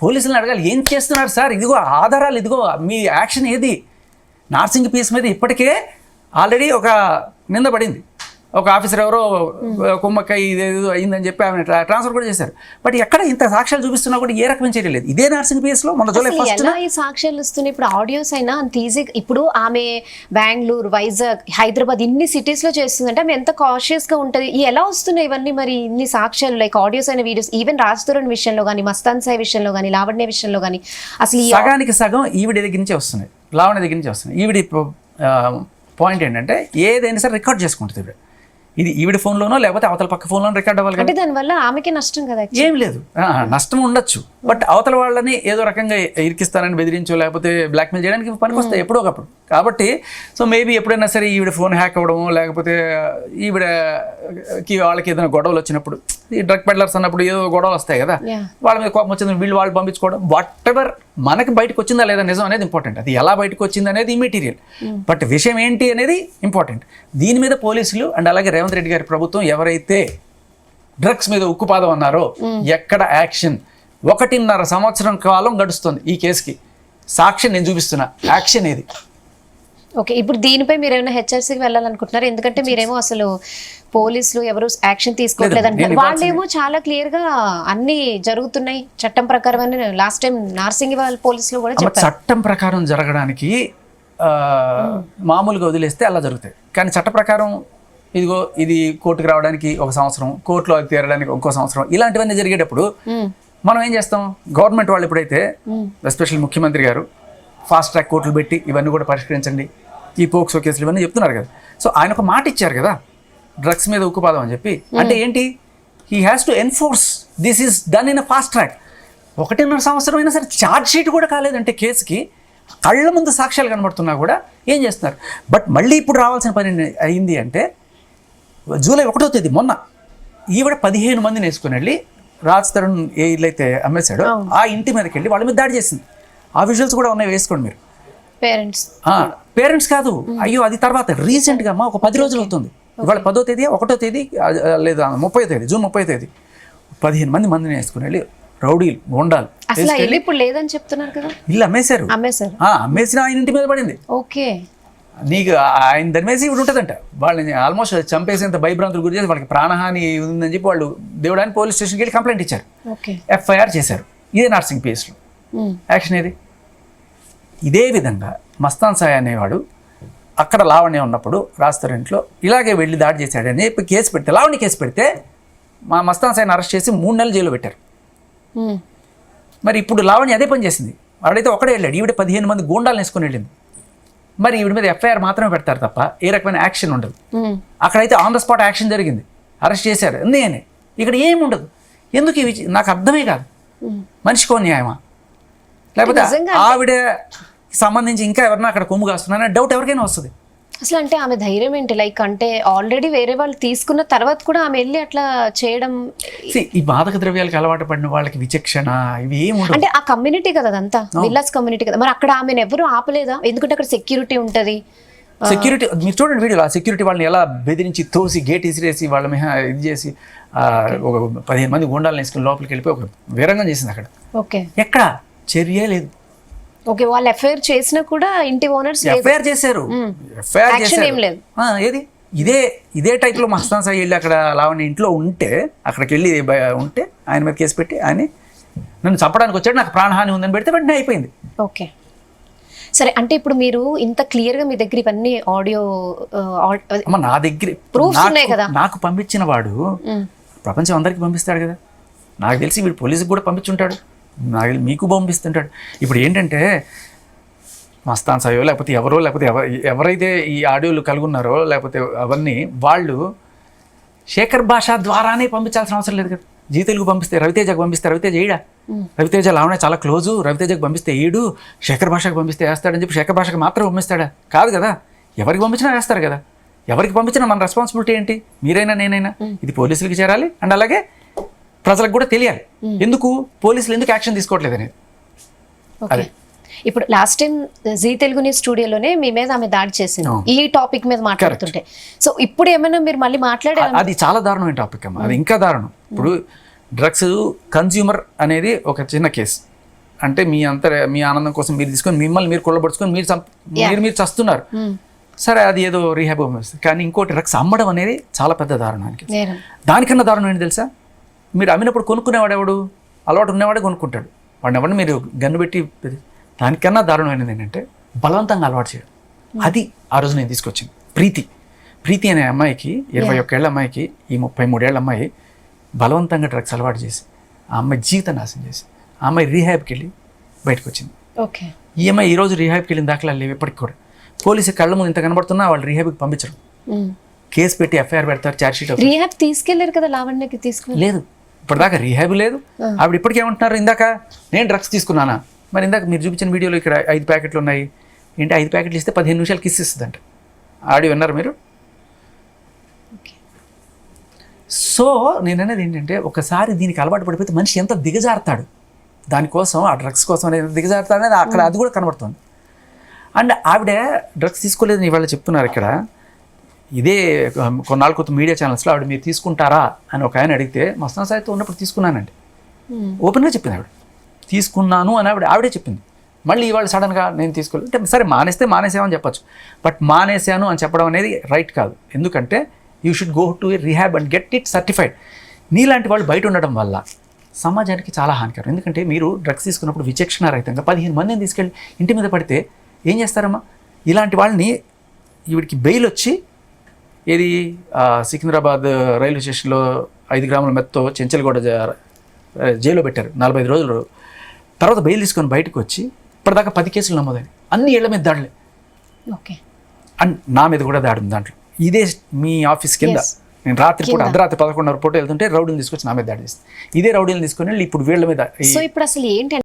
పోలీసులను అడగాలి, ఏం చేస్తున్నారు సార్, ఇదిగో ఆధారాలు, ఇదిగో మీ యాక్షన్ ఏది. నార్సింగ్ పీస్ మీద ఇప్పటికే ఆల్రెడీ ఒక నింద పడింది. ఒక ఆఫీసర్ ఎవరో కుమ్మక్క ఇదేదో అయిందని చెప్పి ఆమె ట్రాన్స్ఫర్ కూడా చేశారు. బట్ ఎక్కడ ఇంత సాక్ష్యాలు చూపిస్తున్నా కూడా ఏ రకమైన చర్య లేదు. ఇదే నార్సింగ్ పిఎస్లో మన జూలై 1 ఈ సాక్ష్యాలు వస్తున్నాయి. ఇప్పుడు ఆడియోస్ అయినా అంత ఈజీ. ఇప్పుడు ఆమె బెంగళూరు, వైజాగ్, హైదరాబాద్ ఇన్ని సిటీస్ లో చేస్తుందంటే ఆమె ఎంత కాషియస్ గా ఉంటది. ఎలా వస్తున్నాయి ఇవన్నీ మరి ఇన్ని సాక్ష్యాలు, లైక్ ఆడియోస్ అయిన వీడియోస్, ఈవెన్ రాజ్తరుణ్ విషయంలో కానీ, మస్తాన్ సాయి విషయంలో కానీ, లావణ్య విషయంలో కానీ అసలు సగానికి సగం ఈవిడ దగ్గర నుంచే వస్తున్నాయి, లావణ్య దగ్గర నుంచే వస్తున్నాయి. ఈవిడ పాయింట్ ఏంటంటే ఏదైనా సరే రికార్డ్ చేసుకుంటుంది ఈవిడ. ఇది ఈవిడ ఫోన్లోనో లేకపోతే అవతల పక్క ఫోన్లోనో రికార్డ్ అవ్వాలి. అంటే దానివల్ల ఆమెకి నష్టం కదా. ఏం లేదు, నష్టం ఉండొచ్చు. బట్ అవతల వాళ్ళని ఏదో రకంగా ఇరికిస్తానని బెదిరించో లేకపోతే బ్లాక్మెయిల్ చేయడానికి పనికొస్తాయి ఎప్పుడో ఒకప్పుడు. కాబట్టి సో మేబీ ఎప్పుడైనా సరే ఈవిడ ఫోన్ హ్యాక్ అవ్వడము, లేకపోతే ఈవిడకి వాళ్ళకి ఏదైనా గొడవలు వచ్చినప్పుడు, ఈ డ్రగ్ పెడ్లర్స్ అన్నప్పుడు ఏదో గొడవలు వస్తాయి కదా, వాళ్ళ మీద కోపం వచ్చింది వాళ్ళు పంపించుకోవడం, వాట్ ఎవర్ మనకి బయటకు వచ్చిందా లేదా నిజం అనేది ఇంపార్టెంట్. అది ఎలా బయటకు వచ్చింది అనేది ఇమ్మెటీరియల్, బట్ విషయం ఏంటి అనేది ఇంపార్టెంట్. దీని మీద పోలీసులు అండ్ అలాగే రేవంత్ రెడ్డి గారి ప్రభుత్వం ఎవరైతే డ్రగ్స్ మీద ఉక్కుపాదం అన్నారో ఎక్కడ యాక్షన్. 1.5 సంవత్సరం కాలం గడుస్తుంది ఈ కేసుకి. సాక్ష్యం నేను చూపిస్తున్నా, యాక్షన్ ఏది. ఓకే, ఇప్పుడు దీనిపై మీరు ఏమైనా హెచ్ఆర్సీకి వెళ్ళాలనుకుంటున్నారు? ఎందుకంటే మీరేమో అసలు పోలీసులు ఎవరు యాక్షన్ తీసుకోవట్లేదు అంటారు, వాళ్ళేమో చాలా క్లియర్ గా అన్ని జరుగుతున్నాయి చట్టం ప్రకారం అని లాస్ట్ టైం నార్సింగి వాళ్ళ పోలీసులు కూడా చెప్పారు. చట్టం ప్రకారం జరగడానికి మామూలుగా వదిలేస్తే అలా జరుగుతాయి. కానీ చట్ట ప్రకారం ఇదిగో ఇది కోర్టుకు రావడానికి 1 సంవత్సరం, కోర్టులో తీరడానికి 1 సంవత్సరం, ఇలాంటివన్నీ జరిగేటప్పుడు మనం ఏం చేస్తాం? గవర్నమెంట్ వాళ్ళు ఎప్పుడైతే ఎస్పెషల్లీ ముఖ్యమంత్రి గారు ఫాస్ట్ ట్రాక్ కోర్టులు పెట్టి ఇవన్నీ కూడా పరిష్కరించండి, ఈ పోక్సో కేసులు ఇవన్నీ చెప్తున్నారు కదా. సో ఆయన ఒక మాట ఇచ్చారు కదా, డ్రగ్స్ మీద ఉక్కుపాదం అని చెప్పి. అంటే ఏంటి? He has to enforce this is done in a fast track. 1.5 సంవత్సరం అయినా సరే ఛార్జ్ షీట్ కూడా కాలేదంటే కేసుకి, కళ్ళ ముందు సాక్ష్యాలు కనబడుతున్నా కూడా ఏం చేస్తున్నారు? బట్ మళ్ళీ ఇప్పుడు రావాల్సిన పని అయింది అంటే జూలై 1వ తేదీ మొన్న ఈవిడ 15 మందిని వేసుకుని వెళ్ళి రాజ్ తరుణ్ ఏ ఇల్లు అయితే అమ్మేశాడో ఆ ఇంటి మీదకి వెళ్ళి వాళ్ళ మీద దాడి చేసింది. ఆ విజువల్స్ కూడా ఉన్నాయి, వేసుకోండి మీరు. పేరెంట్స్ కాదు, అయ్యో అది తర్వాత రీసెంట్గా అమ్మా ఒక 10 రోజులు అవుతుంది. ఇవాళ 10వ తేదీ 1వ తేదీ లేదా 30వ తేదీ జూన్ 30వ తేదీ 15 మందిని వేసుకుని వెళ్ళి రౌడీలు గుండాలు ఇప్పుడు లేదని చెప్తున్నారు కదా, ఇల్లు అమ్మేసిన ఆయన ఇంటి మీద పడింది. ఓకే, నీకు ఆయన దరిమేసి ఇప్పుడు ఉంటుందంట. వాళ్ళని ఆల్మోస్ట్ చంపేసేంత భయభ్రాంతులు గురి చేసి వాళ్ళకి ప్రాణహాని ఉందని చెప్పి వాళ్ళు దేవుడాన్ని పోలీస్ స్టేషన్కి వెళ్ళి కంప్లైంట్ ఇచ్చారు, ఎఫ్ఐఆర్ చేశారు. ఇదే నార్సింగ్ పిఎస్లో యాక్షన్ ఏది. ఇదే విధంగా మస్తాన్ సాయి అనేవాడు అక్కడ లావణ్య ఉన్నప్పుడు రెస్టారెంట్లో ఇలాగే వెళ్ళి దాడి చేశాడని చెప్పి కేసు పెడితే, లావణ్య కేసు పెడితే మా మస్తాన్ సాయిని అరెస్ట్ చేసి 3 నెలలు జైల్లో పెట్టారు. మరి ఇప్పుడు లావణ్య అదే పని చేసింది. వాడైతే ఒకడే వెళ్ళాడు, ఈవిడ 15 మంది గూండాలను వేసుకొని వెళ్ళింది. మరి ఈవిడ మీద ఎఫ్ఐఆర్ మాత్రమే పెడతారు తప్ప ఏ రకమైన యాక్షన్ ఉండదు. అక్కడైతే ఆన్ ద స్పాట్ యాక్షన్ జరిగింది, అరెస్ట్ చేశారు, నేనే. ఇక్కడ ఏమి ఉండదు. ఎందుకు ఇవి నాకు అర్థమే కాదు. మనిషికో న్యాయమా? లేకపోతే ఆవిడ సంబంధించి ఇంకా ఎవరన్నా అక్కడ కొమ్ము కాస్తున్నారనే డౌట్ ఎవరికైనా వస్తుంది. అసలు అంటే ఆమె ధైర్యం ఏంటి? లైక్ అంటే ఆల్రెడీ వేరే వాళ్ళు తీసుకున్న తర్వాత కూడా ఆమె వెళ్ళి అట్లా చేయడం. ఈ మాదక ద్రవ్యాలకు అలవాటు పడిన వాళ్ళకి విచక్షణ ఇవి ఏముండదు. అంటే ఆ కమ్యూనిటీ కదా అదంతా, విల్లాస్ కమ్యూనిటీ కదా. మరి అక్కడ ఆమెను ఎవరు ఆపలేదా? ఎందుకంటే అక్కడ సెక్యూరిటీ ఉంటుంది. సెక్యూరిటీ మీరు చూడండి వీడియోలో, ఆ సెక్యూరిటీ వాళ్ళని ఎలా బెదిరించి తోసి గేట్ ఇసిరేసి వాళ్ళ మీద ఇది చేసి ఒక 15 మంది గుండాలను వేసుకుని లోపలికి వెళ్ళిపోయి ఒక వీరంగం చేసింది అక్కడ. ఓకే, ఎక్కడ చర్య లేదు. ఓకే, వాళ్ళు ఎఫ్ఐఆర్ చేసినా కూడా ఇంటి ఓనర్స్ ఎఫ్ఐఆర్ చేశారు. ఏది ఇదే టైప్లో మస్తాన్ సాయి వెళ్ళి అక్కడ లావణ్య ఇంట్లో ఉంటే, అక్కడికి వెళ్ళి ఉంటే ఆయన మీద కేసు పెట్టి ఆయన నన్ను చంపడానికి వచ్చాడు, నాకు ప్రాణహాని ఉందని పెడితే వెంటనే అయిపోయింది. ఓకే, సరే. అంటే ఇప్పుడు మీరు ఇంత క్లియర్ గా మీ దగ్గర ఇవన్నీ ఆడియో నా దగ్గర ప్రూఫ్స్ ఉన్నాయి కదా, నాకు పంపించిన వాడు ప్రపంచం అందరికి పంపిస్తాడు కదా. నాకు తెలిసి వీడు పోలీసుకి కూడా పంపించుంటాడు, నాకు మీకు పంపిస్తుంటాడు. ఇప్పుడు ఏంటంటే మస్తాన్ సాయో లేకపోతే ఎవరో లేకపోతే ఎవరైతే ఈ ఆడియోలు కలుగున్నారో లేకపోతే అవన్నీ వాళ్ళు శేఖర్ భాష ద్వారానే పంపించాల్సిన అవసరం లేదు కదా. జీ తెలుగు పంపిస్తే రవితేజకు పంపిస్తే రవితేజ ఏడా, రవితేజ లావణ్య చాలా క్లోజు, రవితేజకు పంపిస్తే ఏడు, శేఖర్ భాషకు పంపిస్తే వేస్తాడని చెప్పి శేఖర్ భాషకు మాత్రం పంపిస్తాడా? కాదు కదా, ఎవరికి పంపించినా వేస్తారు కదా. ఎవరికి పంపించినా మన రెస్పాన్సిబిలిటీ ఏంటి? మీరైనా నేనైనా ఇది పోలీసులకి చేరాలి అండ్ అలాగే ప్రజలకు కూడా తెలియాలి. ఎందుకు పోలీసులు ఎందుకు యాక్షన్ తీసుకోవట్లేదు అనేది. అదే ఇప్పుడు last time Zee Telugu news స్టూడియోలోనే మీ మీద ఆమె దాడి చేసింది ఈ టాపిక్ మీద మాట్లాడుతుంటే. సో ఇప్పుడు ఏమైనా మీరు మళ్ళీ మాట్లాడారు? అది చాలా దారుణమైన టాపిక్ అమ్మా, అది ఇంకా దారుణం. ఇప్పుడు డ్రగ్స్ కన్జ్యూమర్ అనేది ఒక చిన్న కేసు, అంటే మీ ఆనందం కోసం మీరు తీసుకొని మిమ్మల్ని మీరు కొల్లబడుచుకొని మీరు చస్తున్నారు. సరే అది ఏదో రీహాబ్ వస్తుంది. కానీ ఇంకోటి డ్రగ్స్ అమ్మడం అనేది చాలా పెద్ద దారుణానికి. దానికన్నా దారుణం ఏంటి తెలుసా? మీరు అమ్మినప్పుడు కొనుక్కునేవాడు ఎవడు? అలవాటు ఉన్నవాడే కొనుక్కుంటాడు. వాడిని ఎవరిని మీరు గన్ను పెట్టి. దానికన్నా దారుణమైనది ఏంటంటే బలవంతంగా అలవాటు చేయడం. అది ఆ రోజు నేను తీసుకొచ్చింది. ప్రీతి అనే అమ్మాయికి 21 ఏళ్ళ అమ్మాయికి ఈ 33 ఏళ్ళ అమ్మాయి బలవంతంగా డ్రగ్స్ అలవాటు చేసి ఆ అమ్మాయి జీవితం నాశనం చేసి ఆ అమ్మాయి రీహాబ్కి వెళ్ళి బయటకు వచ్చింది. ఈ అమ్మాయి ఈరోజు రీహాబ్కి వెళ్ళిన దాఖలా లేవు ఇప్పటికి కూడా. పోలీసు కళ్ళ ముందు ఇంత కనబడుతున్నా వాళ్ళు రీహాబ్కి పంపించరు. కేసు పెట్టి ఎఫ్ఐఆర్ పెడతారు, ఛార్జ్ షీట్. రీహాబ్ తీసుకెళ్లారు కదా లావణ్యకి? లేదు, ఇప్పటిదాకా రీహాబ్ లేదు. ఆవిడ ఇప్పటికే ఏమంటున్నారు, ఇందాక నేను డ్రగ్స్ తీసుకున్నానా, మరి ఇందాక మీరు చూపించిన వీడియోలో ఇక్కడ 5 ప్యాకెట్లు ఉన్నాయి ఏంటి, 5 ప్యాకెట్లు ఇస్తే 15 నిమిషాలు కిస్ ఇస్తుందంట. ఆడియో విన్నారు మీరు? సో నేను అనేది ఏంటంటే ఒకసారి దీనికి అలవాటు పడిపోతే మనిషి ఎంత దిగజారుతాడు, దానికోసం ఆ డ్రగ్స్ కోసం అనేది దిగజారుతాడు అనేది అక్కడ అది కూడా కనబడుతుంది. అండ్ ఆవిడ డ్రగ్స్ తీసుకోలేదని ఇవాళ చెప్తున్నారు ఇక్కడ. ఇదే కొన్నాళ్ళ కొత్త మీడియా ఛానల్స్లో ఆవిడ మీరు తీసుకుంటారా అని ఒక ఆయన అడిగితే మస్తాన్ సాయితో ఉన్నప్పుడు తీసుకున్నానండి ఓపెన్గా చెప్పింది. ఆవిడ తీసుకున్నాను అని ఆవిడే చెప్పింది. మళ్ళీ ఇవాళ సడన్గా నేను తీసుకోలేదు అంటే సరే మానేసామని చెప్పచ్చు, బట్ మానేసాను అని చెప్పడం అనేది రైట్ కాదు. ఎందుకంటే you should go to rehab and get it certified. నీలాంటి వాళ్ళు బయట ఉండడం వల్ల సమాజానికి చాలా హానికరం. ఎందుకంటే మీరు డ్రగ్స్ తీసుకున్నప్పుడు విచక్షణారహితంగా 15 మందిని తీసుకెళ్ళి ఇంటి మీద పడితే ఏం చేస్తారమ్మా? ఇలాంటి వాళ్ళని ఈవిడికి బెయిల్ వచ్చి ఏది సికింద్రాబాద్ రైల్వే స్టేషన్లో 5 గ్రాముల మెత్తో చెంచల్గూడ జైల్లో పెట్టారు 45 రోజులు. తర్వాత బెయిల్ తీసుకొని బయటకు వచ్చి ఇప్పటిదాకా 10 కేసులు నమోదైనవి. అన్ని ఏళ్ల మీద దాడులే. అండ్ నా మీద కూడా దాడి ఉంది దాంట్లో. ఇదే మీ ఆఫీస్ కింద నేను రాత్రిపూట అర్ధరాత్రి 11:30 పూట వెళ్తుంటే రౌడీని తీసుకొచ్చి నా మీద దాడి చేస్తాను. ఇదే రౌడీని తీసుకొని ఇప్పుడు వీళ్ళ మీద. సో ఇప్పుడు అసలు ఏంటి